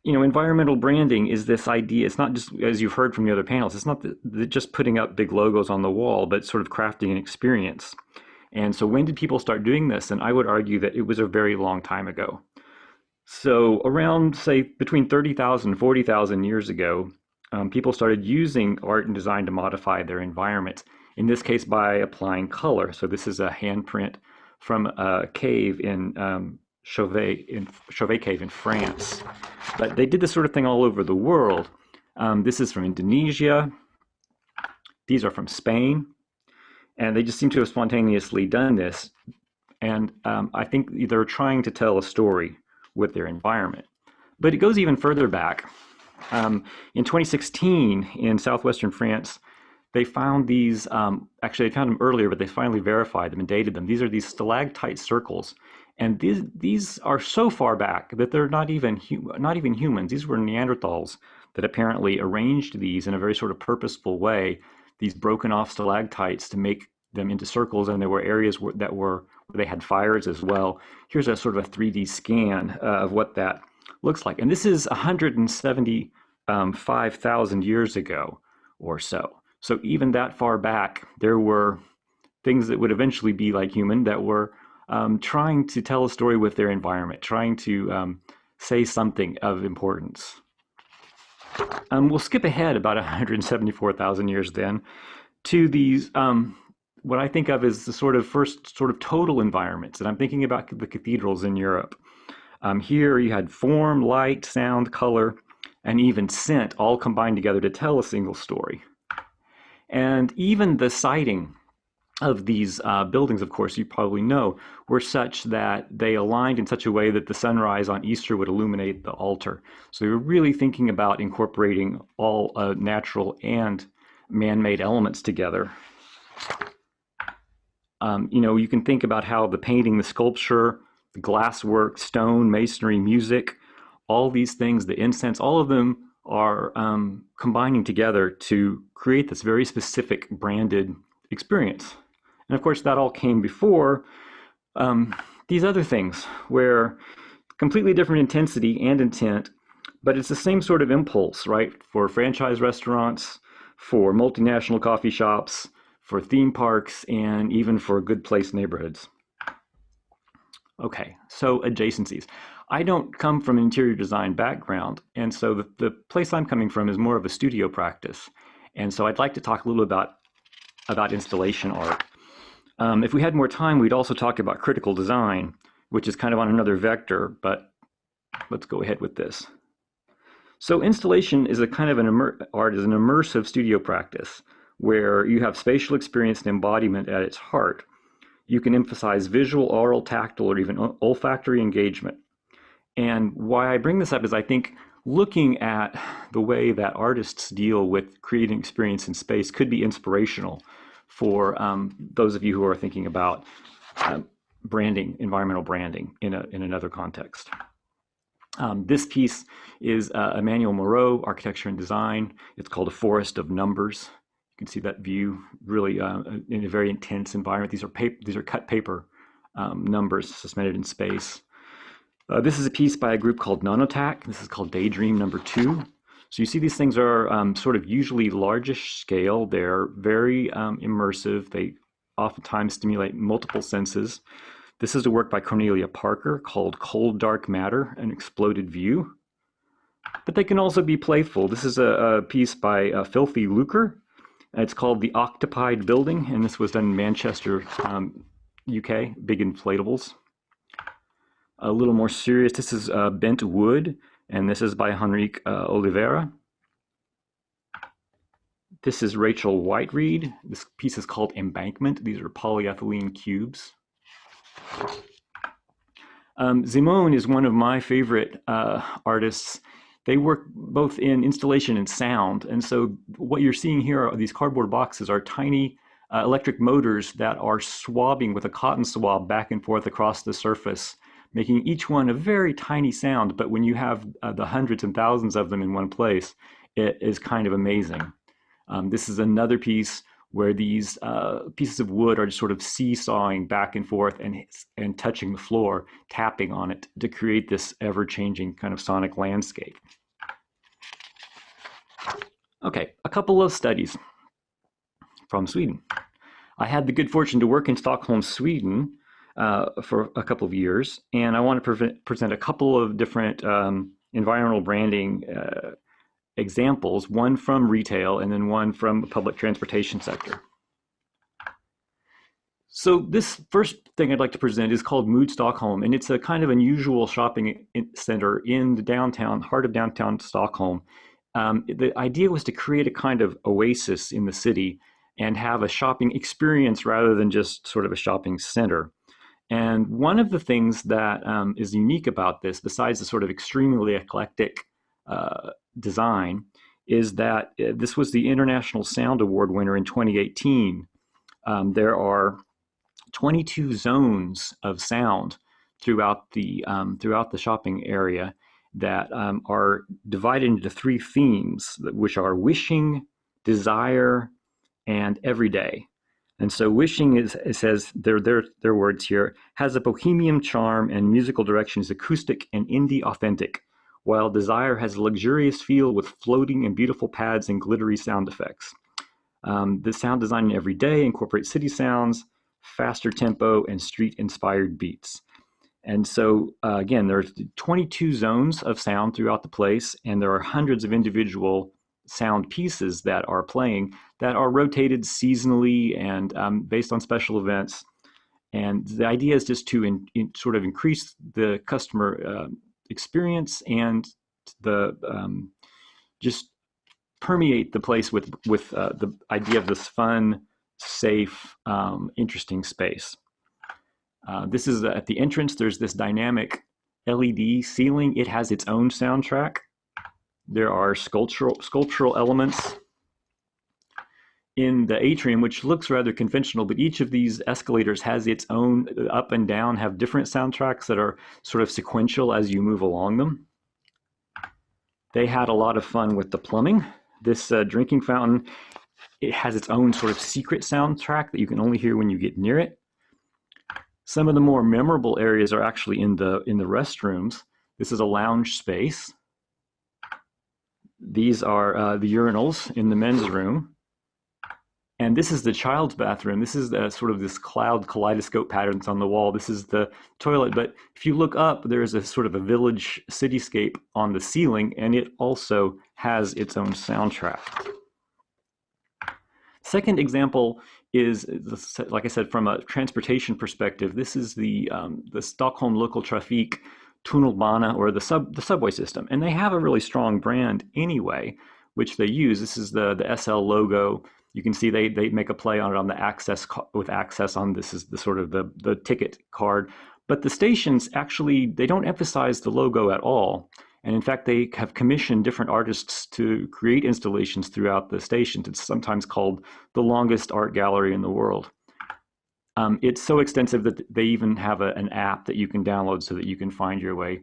Speaker 4: environmental branding is this idea. It's not just, as you've heard from the other panels, it's not just putting up big logos on the wall, but sort of crafting an experience. And so when did people start doing this? And I would argue that it was a very long time ago. So around, say, between 30,000 and 40,000 years ago, people started using art and design to modify their environment, in this case by applying color. So this is a handprint from a cave in Chauvet Cave in France. But they did this sort of thing all over the world. This is from Indonesia. These are from Spain. And they just seem to have spontaneously done this. And I think they're trying to tell a story with their environment. But it goes even further back. In 2016, in southwestern France, they found these, actually they found them earlier, but they finally verified them and dated them. These are these stalactite circles. And these are so far back that they're not even humans. These were Neanderthals that apparently arranged these in a very sort of purposeful way, these broken off stalactites to make them into circles. And there were areas where they had fires as well. Here's a sort of a 3D scan of what that looks like. And this is 175,000 years ago or so. So even that far back, there were things that would eventually be like human that were trying to tell a story with their environment, trying to say something of importance. We'll skip ahead about 174,000 years then to these, what I think of as the first total environments. And I'm thinking about the cathedrals in Europe. Here you had form, light, sound, color, and even scent all combined together to tell a single story. And even the siding of these buildings, of course, you probably know, were such that they aligned in such a way that the sunrise on Easter would illuminate the altar. So they were really thinking about incorporating all natural and man-made elements together. You can think about how the painting, the sculpture, the glasswork, stone, masonry, music, all these things, the incense, all of them are combining together to create this very specific branded experience. And of course, that all came before these other things, where completely different intensity and intent, but it's the same sort of impulse, right? For franchise restaurants, for multinational coffee shops, for theme parks, and even for good place neighborhoods. Okay, so adjacencies. I don't come from an interior design background, and so the place I'm coming from is more of a studio practice. And so I'd like to talk a little about installation art. If we had more time, we'd also talk about critical design, which is kind of on another vector, but let's go ahead with this. So installation is a kind of art is an immersive studio practice where you have spatial experience and embodiment at its heart. You can emphasize visual, oral, tactile, or even olfactory engagement. And why I bring this up is I think looking at the way that artists deal with creating experience in space could be inspirational for those of you who are thinking about branding, environmental branding in another context. This piece is Emmanuel Moreau, Architecture and Design. It's called A Forest of Numbers. You can see that view really in a very intense environment. These are cut paper numbers suspended in space. This is a piece by a group called Nonotac. This is called Daydream number 2. So you see these things are sort of usually largish scale. They're very immersive. They oftentimes stimulate multiple senses. This is a work by Cornelia Parker called Cold Dark Matter, an Exploded View. But they can also be playful. This is a piece by Filthy Lucre. It's called The Octopied Building, and this was done in Manchester, UK, big inflatables. A little more serious, this is Bent Wood, and this is by Henrique Oliveira. This is Rachel Whiteread. This piece is called Embankment. These are polyethylene cubes. Simone is one of my favorite artists. They work both in installation and sound. And so what you're seeing here are these cardboard boxes are tiny electric motors that are swabbing with a cotton swab back and forth across the surface, making each one a very tiny sound. But when you have the hundreds and thousands of them in one place, it is kind of amazing. This is another piece where these pieces of wood are just sort of seesawing back and forth and touching the floor, tapping on it to create this ever-changing kind of sonic landscape. Okay, a couple of studies from Sweden. I had the good fortune to work in Stockholm, Sweden for a couple of years, and I want to present a couple of different environmental branding examples, one from retail and then one from the public transportation sector. So this first thing I'd like to present is called Mood Stockholm, and it's a kind of unusual shopping center in the heart of downtown Stockholm. The idea was to create a kind of oasis in the city and have a shopping experience rather than just sort of a shopping center. And one of the things that is unique about this, besides the sort of extremely eclectic design, is that this was the International Sound Award winner in 2018. There are 22 zones of sound throughout the shopping area that are divided into 3 themes, which are wishing, desire, and everyday. And so wishing is, it says, their words here, has a bohemian charm and musical direction is acoustic and indie authentic, while desire has a luxurious feel with floating and beautiful pads and glittery sound effects. The sound design in everyday incorporates city sounds, faster tempo, and street-inspired beats. And so, again, there's 22 zones of sound throughout the place, and there are hundreds of individual sound pieces that are playing that are rotated seasonally and based on special events. And the idea is just to sort of increase the customer experience and the just permeate the place with the idea of this fun, safe, interesting space. This is at the entrance. There's this dynamic LED ceiling. It has its own soundtrack. There are sculptural elements in the atrium, which looks rather conventional, but each of these escalators has its own up and down, have different soundtracks that are sort of sequential as you move along them. They had a lot of fun with the plumbing. This drinking fountain, it has its own sort of secret soundtrack that you can only hear when you get near it. Some of the more memorable areas are actually in the restrooms. This is a lounge space. These are the urinals in the men's room. And this is the child's bathroom. This is sort of this cloud kaleidoscope patterns on the wall. This is the toilet. But if you look up, there's a sort of a village cityscape on the ceiling, and it also has its own soundtrack. Second example is, like I said, from a transportation perspective, this is the Stockholm local traffic tunnelbana, or the subway system. And they have a really strong brand anyway, which they use. This is the SL logo. You can see they make a play on it on the access with access on. This is the sort of the ticket card. But the stations actually, they don't emphasize the logo at all. And in fact, they have commissioned different artists to create installations throughout the stations. It's sometimes called the longest art gallery in the world. It's so extensive that they even have an app that you can download so that you can find your way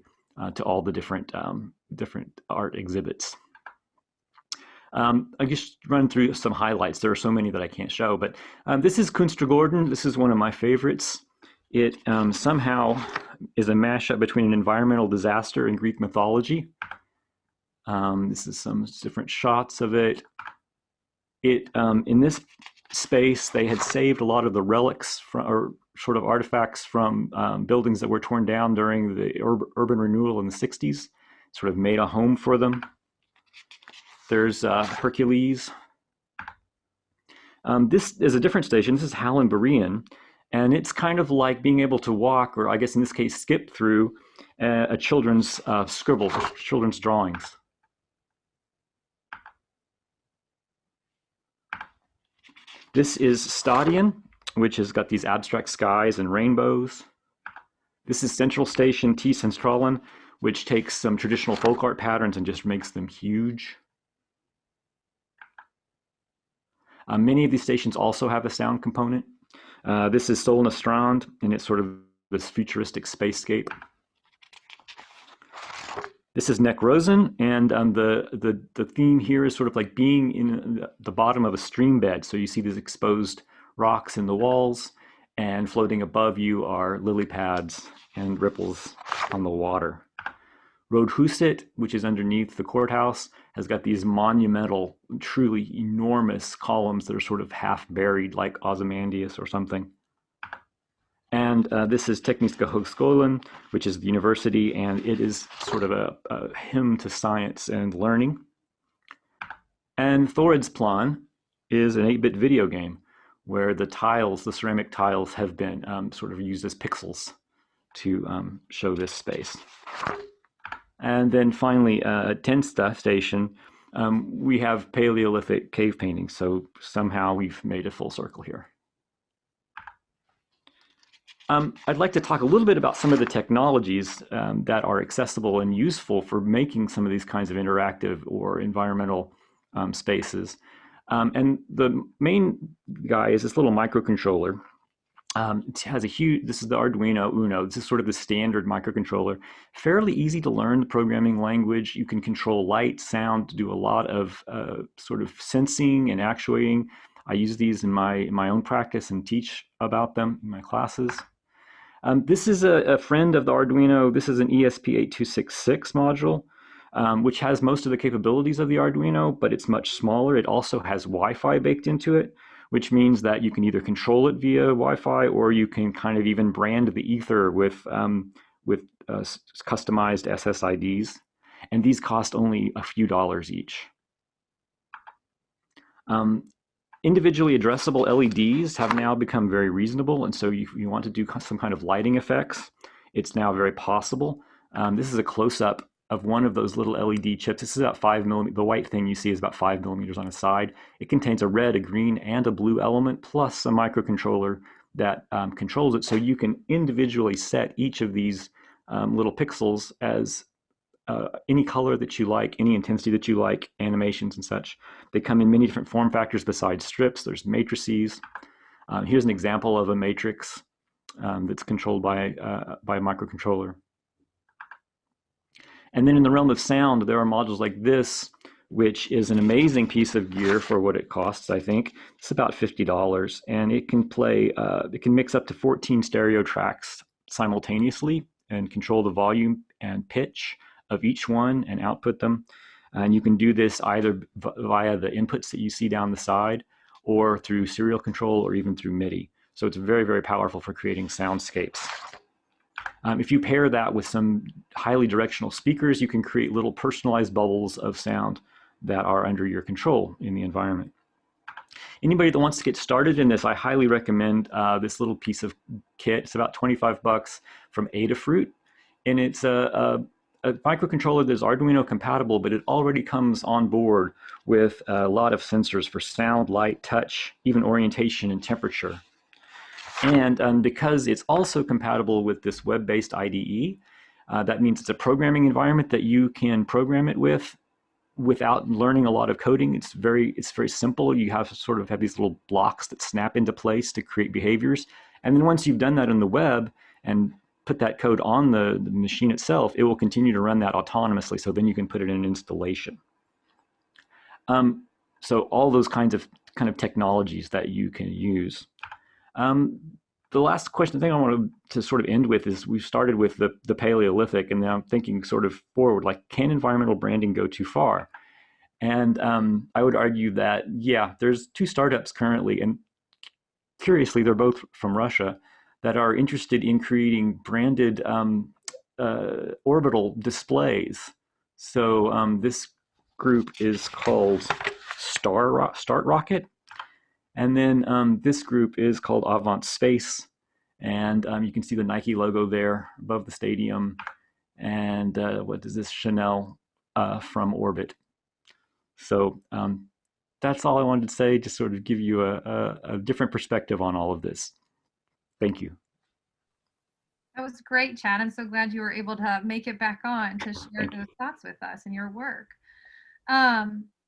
Speaker 4: to all the different art exhibits. I just run through some highlights. There are so many that I can't show, but this is Kunstgården. This is one of my favorites. It somehow is a mashup between an environmental disaster and Greek mythology. This is some different shots of it. In this space, they had saved a lot of the relics or sort of artifacts from buildings that were torn down during the urban renewal in the 60s, sort of made a home for them. There's Hercules. This is a different station. This is Hallen Berean, and it's kind of like being able to walk, or I guess in this case, skip through a children's scribbles, children's drawings. This is Stadion, which has got these abstract skies and rainbows. This is Central Station T Centralen, which takes some traditional folk art patterns and just makes them huge. Many of these stations also have a sound component. This is Solna Strand, and it's sort of this futuristic spacescape. This is Nekrosen, and the theme here is sort of like being in the bottom of a stream bed. So you see these exposed rocks in the walls, and floating above you are lily pads and ripples on the water. Rådhuset, which is underneath the courthouse, has got these monumental, truly enormous columns that are sort of half buried, like Ozymandias or something. And this is Tekniska Högskolan, which is the university, and it is sort of a hymn to science and learning. And Thorudsplan is an 8-bit video game where the tiles, the ceramic tiles, have been sort of used as pixels to show this space. And then finally, at Tensta Station, we have Paleolithic cave paintings. So somehow we've made a full circle here. I'd like to talk a little bit about some of the technologies that are accessible and useful for making some of these kinds of interactive or environmental spaces. And the main guy is this little microcontroller. It has a huge, this is the Arduino Uno. This is sort of the standard microcontroller. Fairly easy to learn the programming language. You can control light, sound, do a lot of sort of sensing and actuating. I use these in my own practice and teach about them in my classes. This is a friend of the Arduino. This is an ESP8266 module, which has most of the capabilities of the Arduino, but it's much smaller. It also has Wi-Fi baked into it, which means that you can either control it via Wi-Fi, or you can kind of even brand the ether with customized SSIDs. And these cost only a few dollars each. Individually addressable LEDs have now become very reasonable, and so you want to do some kind of lighting effects, it's now very possible. This is a close-up of one of those little LED chips. This is about 5 millimeters. The white thing you see is about 5 millimeters on a side. It contains a red, a green, and a blue element, plus a microcontroller that controls it, so you can individually set each of these little pixels as any color that you like, any intensity that you like, animations and such. They come in many different form factors besides strips. There's matrices. Here's an example of a matrix that's controlled by a microcontroller. And then in the realm of sound, there are modules like this, which is an amazing piece of gear for what it costs, I think. It's about $50, and it can play, it can mix up to 14 stereo tracks simultaneously and control the volume and pitch of each one and output them. And you can do this either via the inputs that you see down the side, or through serial control, or even through MIDI. So it's very, very powerful for creating soundscapes. If you pair that with some highly directional speakers, you can create little personalized bubbles of sound that are under your control in the environment. Anybody that wants to get started in this, I highly recommend this little piece of kit. It's about 25 bucks from Adafruit, and it's a microcontroller that's Arduino compatible, but it already comes on board with a lot of sensors for sound, light, touch, even orientation and temperature. And because it's also compatible with this web-based IDE, that means it's a programming environment that you can program it with without learning a lot of coding. It's very simple. You have these little blocks that snap into place to create behaviors. And then once you've done that on the web and put that code on the machine itself, it will continue to run that autonomously. So then you can put it in an installation. So all those kinds of technologies that you can use. The last thing I wanted to sort of end with is we've started with the Paleolithic, and now I'm thinking sort of forward, like, can environmental branding go too far? And I would argue that, yeah, there's 2 startups currently, and curiously, they're both from Russia, that are interested in creating branded orbital displays. So this group is called Start Rocket. And then this group is called Avant Space, and you can see the Nike logo there above the stadium. And what is this? Chanel from orbit. So that's all I wanted to say, just sort of give you a different perspective on all of this. Thank you.
Speaker 1: That was great, Chad. I'm so glad you were able to make it back on to share those thoughts with us and your work.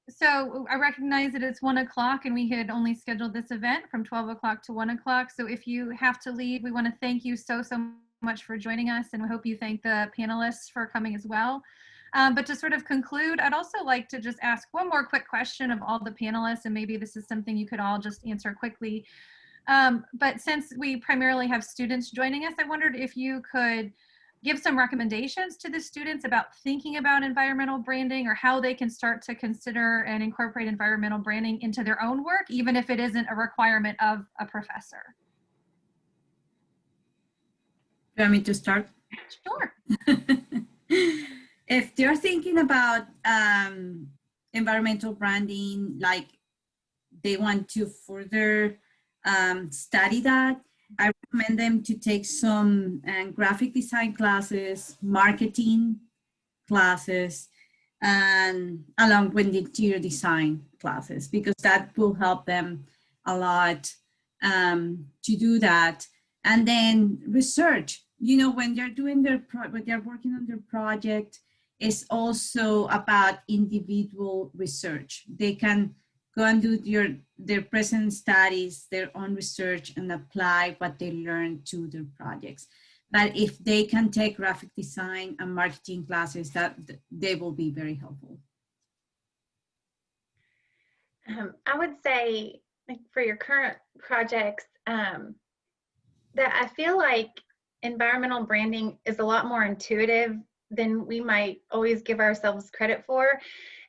Speaker 1: So I recognize that it's 1 o'clock, and we had only scheduled this event from 12 o'clock to 1 o'clock. So if you have to leave, we want to thank you so much for joining us, and we hope you thank the panelists for coming as well. But to sort of conclude, I'd also like to just ask one more quick question of all the panelists, and maybe this is something you could all just answer quickly. But since we primarily have students joining us, I wondered if you could give some recommendations to the students about thinking about environmental branding, or how they can start to consider and incorporate environmental branding into their own work, even if it isn't a requirement of a professor.
Speaker 2: You want me to start?
Speaker 1: Sure.
Speaker 2: If you're thinking about environmental branding, like they want to further study that, I recommend them to take some graphic design classes, marketing classes, and along with the interior design classes, because that will help them a lot to do that. And then research, you know, when they're doing when they're working on their project, is also about individual research. They can go and do their present studies, their own research, and apply what they learned to their projects. But if they can take graphic design and marketing classes, that they will be very helpful.
Speaker 3: I would say, like, for your current projects, that I feel like environmental branding is a lot more intuitive than we might always give ourselves credit for.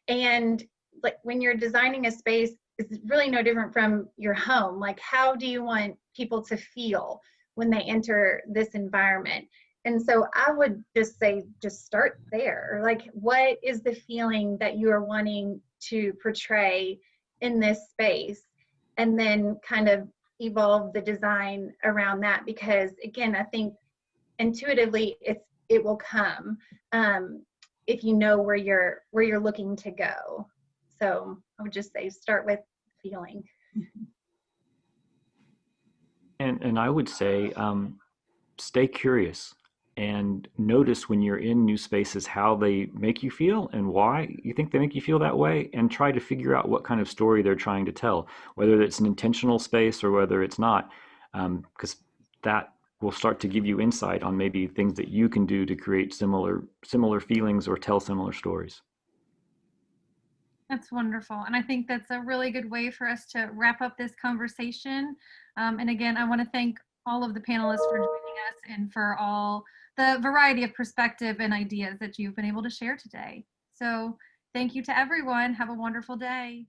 Speaker 3: And like when you're designing a space, it's really no different from your home. Like, how do you want people to feel when they enter this environment? And so I would just say, just start there. Like, what is the feeling that you are wanting to portray in this space? And then kind of evolve the design around that, because again, I think intuitively it will come if you know where you're looking to go. So I would just say start with feeling.
Speaker 4: And I would say stay curious and notice when you're in new spaces how they make you feel and why you think they make you feel that way, and try to figure out what kind of story they're trying to tell, whether it's an intentional space or whether it's not, because that will start to give you insight on maybe things that you can do to create similar feelings or tell similar stories.
Speaker 1: That's wonderful. And I think that's a really good way for us to wrap up this conversation. And again, I want to thank all of the panelists for joining us and for all the variety of perspective and ideas that you've been able to share today. So thank you to everyone. Have a wonderful day.